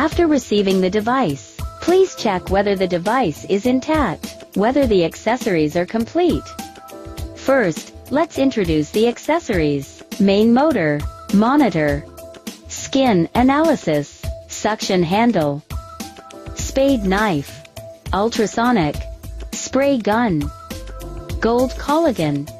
After receiving the device, please check whether the device is intact, whether the accessories are complete. First, let's introduce the accessories. Main motor, monitor, skin analysis, suction handle, spade knife, ultrasonic, spray gun, gold collagen,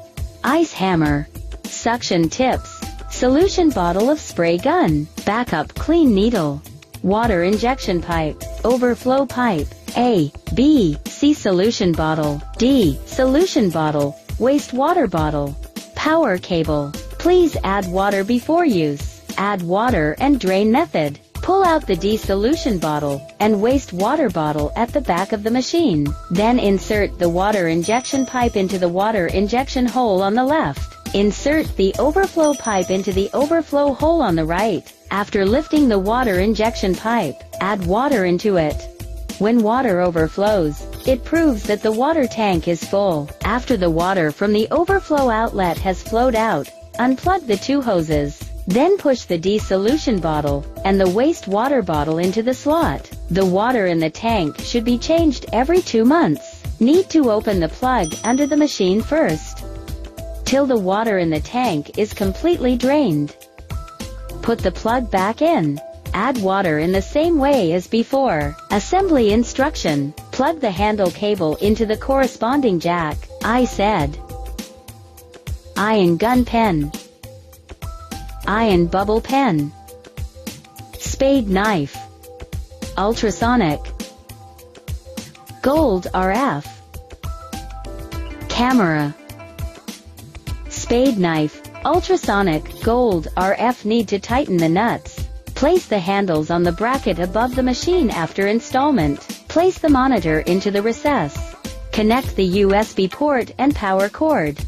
ice hammer, suction tips, solution bottle of spray gun, backup clean needle, water injection pipe, overflow pipe, A, B, C solution bottle, D, solution bottle, wastewater bottle, power cable. Please add water before use. Add water and drain method. Pull out the D solution bottle and wastewater bottle at the back of the machine. Then insert the water injection pipe into the water injection hole on the left. Insert the overflow pipe into the overflow hole on the right. After lifting the water injection pipe, add water into it. When water overflows, it proves that the water tank is full. After the water from the overflow outlet has flowed out, unplug the two hoses. Then push the D solution bottle and the wastewater bottle into the slot. The water in the tank should be changed every 2 months. Need to open the plug under the machine first, till the water in the tank is completely drained. Put the plug back in. Add water in the same way as before. Assembly instruction. Plug the handle cable into the corresponding jack. I said iron gun pen, iron bubble pen, spade knife, ultrasonic, gold RF, camera, spade knife, ultrasonic, gold RF. Need to tighten the nuts. Place the handles on the bracket above the machine after installment. Place the monitor into the recess. Connect the USB port and power cord.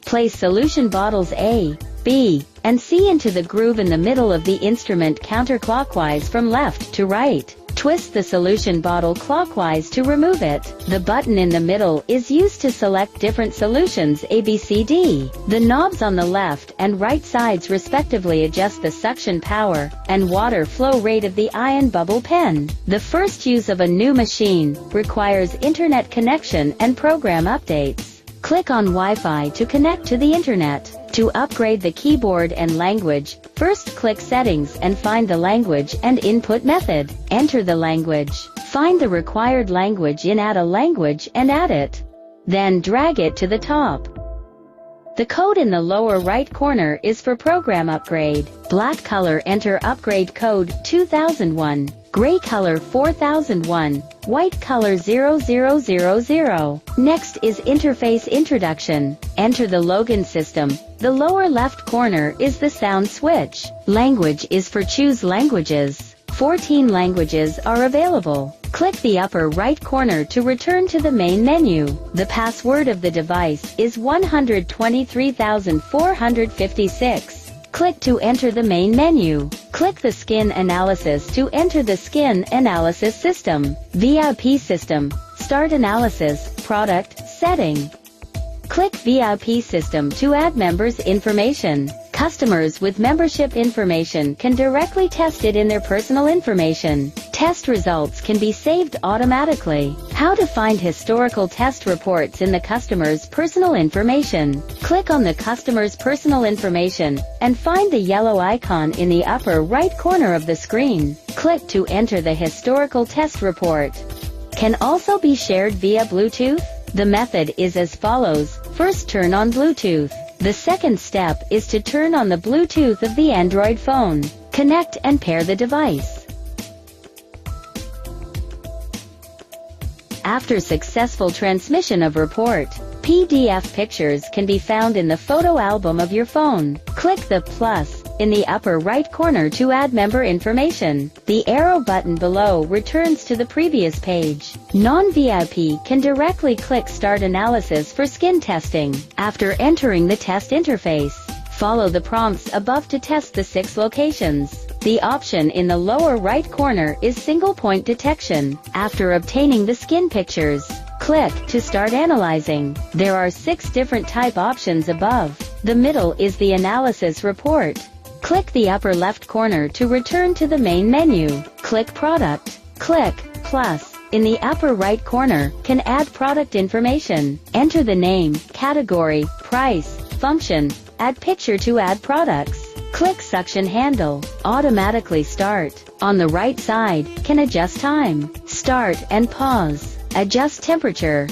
Place solution bottles A, B, and C into the groove in the middle of the instrument counterclockwise from left to right. Twist the solution bottle clockwise to remove it. The button in the middle is used to select different solutions A, B, C, D. The knobs on the left and right sides respectively adjust the suction power and water flow rate of the iron bubble pen. The first use of a new machine requires internet connection and program updates. Click on Wi-Fi to connect to the internet. To upgrade the keyboard and language, first click Settings and find the language and input method. Enter the language. Find the required language in Add a Language and add it. Then drag it to the top. The code in the lower right corner is for program upgrade. Black color, enter upgrade code 2001. Gray color 4001, white color 0000. Next is interface introduction. Enter the login system. The lower left corner is the sound switch. Language is for choose languages. 14 languages are available. Click the upper right corner to return to the main menu. The password of the device is 123,456. Click to enter the main menu. Click the skin analysis to enter the skin analysis system. VIP system. Start analysis. Product. Setting. Click VIP system to add members' information. Customers with membership information can directly test it in their personal information. Test results can be saved automatically. How to find historical test reports in the customer's personal information. Click on the customer's personal information and find the yellow icon in the upper right corner of the screen. Click to enter the historical test report. Can also be shared via Bluetooth. The method is as follows. First, turn on Bluetooth. The second step is to turn on the Bluetooth of the Android phone. Connect and pair the device. After successful transmission of report, PDF pictures can be found in the photo album of your phone. Click the plus in the upper right corner to add member information. The arrow button below returns to the previous page. Non-VIP can directly click Start Analysis for skin testing. After entering the test interface, follow the prompts above to test the 6 locations. The option in the lower right corner is single point detection. After obtaining the skin pictures, click to start analyzing. There are 6 different type options above. The middle is the analysis report. Click the upper left corner to return to the main menu. click Product. Click Plus. In the upper right corner, can add product information. Enter the name, category, price, function, add picture to add products. Click Suction Handle. Automatically start. On the right side, can adjust time, start and pause, adjust temperature,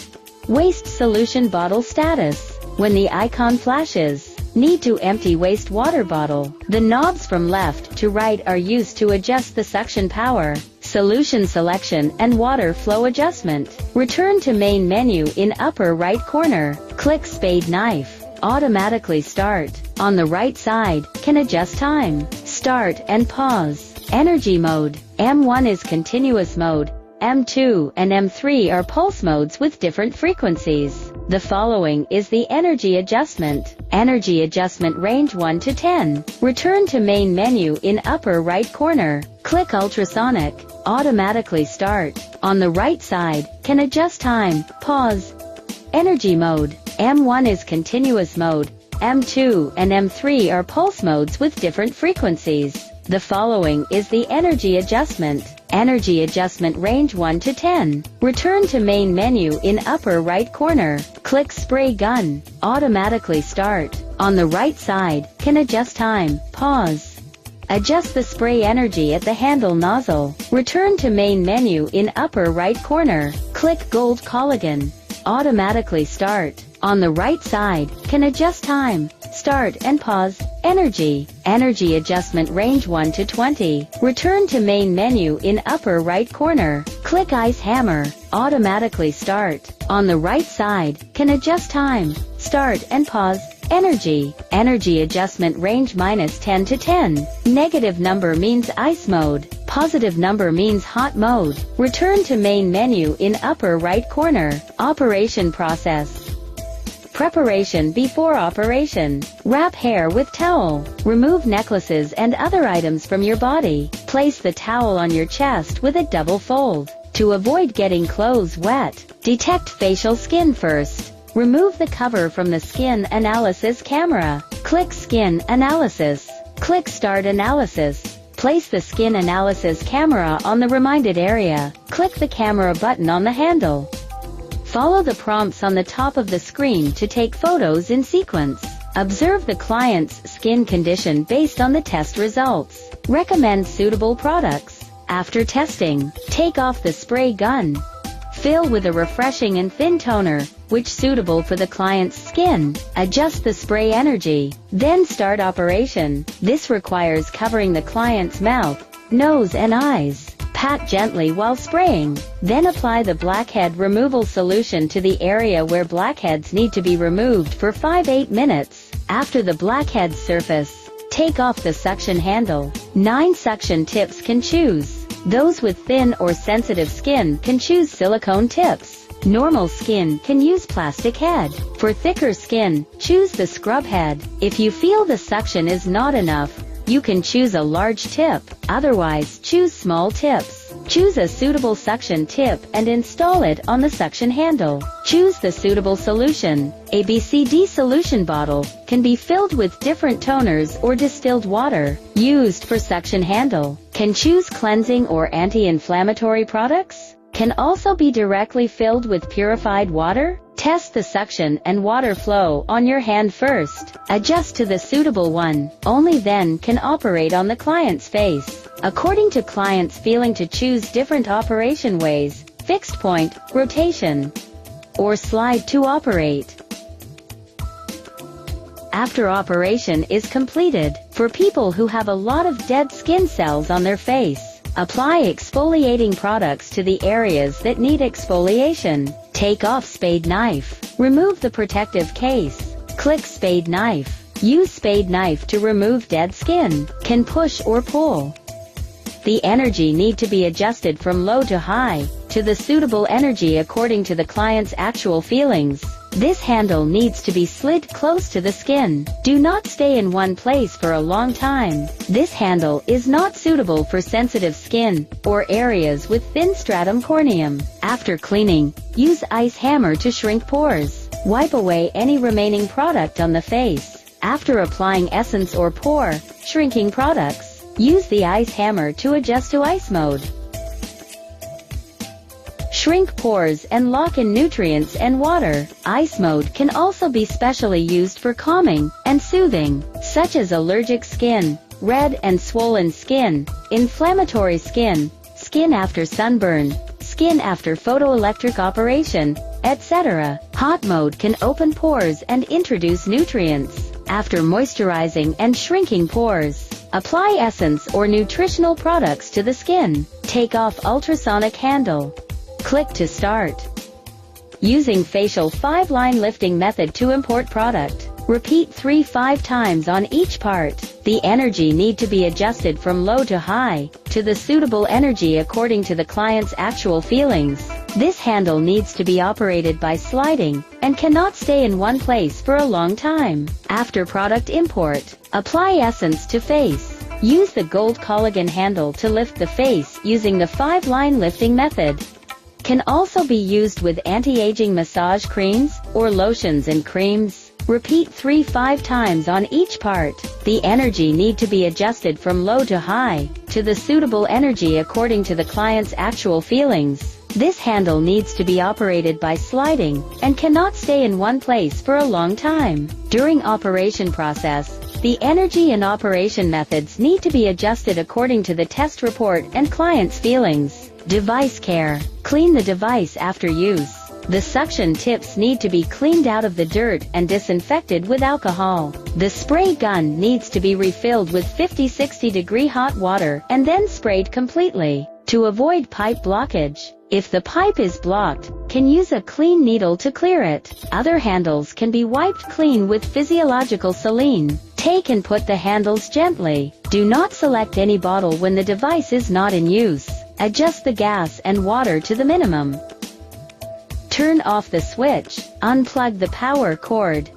waste solution bottle status. When the icon flashes, need to empty waste water bottle. The knobs from left to right are used to adjust the suction power, solution selection and water flow adjustment. Return to main menu in upper right corner. Click Spade Knife. Automatically start. On the right side, can adjust time, start and pause. Energy mode. M1 is continuous mode. M2 and M3 are pulse modes with different frequencies. The following is the energy adjustment. Energy adjustment range 1 to 10. Return to main menu in upper right corner. Click ultrasonic. Automatically start. On the right side, can adjust time, pause. Energy mode. M1 is continuous mode. M2 and M3 are pulse modes with different frequencies. The following is the energy adjustment. Energy adjustment range 1 to 10. Return to main menu in upper right corner. Click Spray Gun. Automatically start. On the right side, can adjust time, pause. Adjust the spray energy at the handle nozzle. Return to main menu in upper right corner. Click Gold Collagen. Automatically start. On the right side, can adjust time, start and pause. Energy. Energy adjustment range 1 to 20. Return to main menu in upper right corner. Click Ice Hammer. Automatically start. On the right side, can adjust time, start and pause. Energy. Energy adjustment range -10 to 10. Negative number means ice mode. Positive number means hot mode. Return to main menu in upper right corner. Operation process. Preparation before operation. Wrap hair with towel. Remove necklaces and other items from your body. Place the towel on your chest with a double fold. To avoid getting clothes wet, detect facial skin first. Remove the cover from the skin analysis camera. Click Skin Analysis. Click Start Analysis. Place the skin analysis camera on the reminded area. Click the camera button on the handle. Follow the prompts on the top of the screen to take photos in sequence. Observe the client's skin condition based on the test results. Recommend suitable products. After testing, take off the spray gun. Fill with a refreshing and thin toner, which suitable for the client's skin. Adjust the spray energy. Then start operation. This requires covering the client's mouth, nose and eyes. Pat gently while spraying. Then apply the blackhead removal solution to the area where blackheads need to be removed for 5-8 minutes. After the blackhead surface, take off the suction handle. 9 suction tips can choose. Those with thin or sensitive skin can choose silicone tips. Normal skin can use plastic head. For thicker skin, choose the scrub head. If you feel the suction is not enough, you can choose a large tip. Otherwise, choose small tips. Choose a suitable suction tip and install it on the suction handle. Choose the suitable solution. ABCD solution bottle can be filled with different toners or distilled water used for suction handle. Can choose cleansing or anti-inflammatory products. Can also be directly filled with purified water. Test the suction and water flow on your hand first. Adjust to the suitable one. Only then can operate on the client's face. According to client's feeling to choose different operation ways, fixed point, rotation, or slide to operate. After operation is completed, for people who have a lot of dead skin cells on their face, apply exfoliating products to the areas that need exfoliation. Take off spade knife. Remove the protective case. Click spade knife. Use spade knife to remove dead skin. Can push or pull. The energy need to be adjusted from low to high, to the suitable energy according to the client's actual feelings. This handle needs to be slid close to the skin. Do not stay in one place for a long time. This handle is not suitable for sensitive skin, or areas with thin stratum corneum. After cleaning, use ice hammer to shrink pores. Wipe away any remaining product on the face. After applying essence or pore shrinking products, Use the ice hammer to adjust to ice mode. Shrink pores and lock in nutrients and water. Ice mode can also be specially used for calming and soothing, such as allergic skin, red and swollen skin, inflammatory skin, skin after sunburn, skin after photoelectric operation, etc. Hot mode can open pores and introduce nutrients. After moisturizing and shrinking pores, apply essence or nutritional products to the skin. Take off ultrasonic handle. Click to start. Using facial 5-line lifting method to import product. Repeat 3-5 times on each part. The energy need to be adjusted from low to high, to the suitable energy according to the client's actual feelings. This handle needs to be operated by sliding, and cannot stay in one place for a long time. After product import, apply essence to face. Use the gold collagen handle to lift the face using the 5-line lifting method. Can also be used with anti-aging massage creams, or lotions and creams. Repeat 3-5 times on each part. The energy need to be adjusted from low to high, to the suitable energy according to the client's actual feelings. This handle needs to be operated by sliding, and cannot stay in one place for a long time. During operation process, the energy and operation methods need to be adjusted according to the test report and client's feelings. Device care. Clean the device after use. The suction tips need to be cleaned out of the dirt and disinfected with alcohol. The spray gun needs to be refilled with 50-60 degree hot water and then sprayed completely, to avoid pipe blockage. If the pipe is blocked, can use a clean needle to clear it. Other handles can be wiped clean with physiological saline. Take and put the handles gently. Do not select any bottle when the device is not in use. Adjust the gas and water to the minimum. Turn off the switch. Unplug the power cord.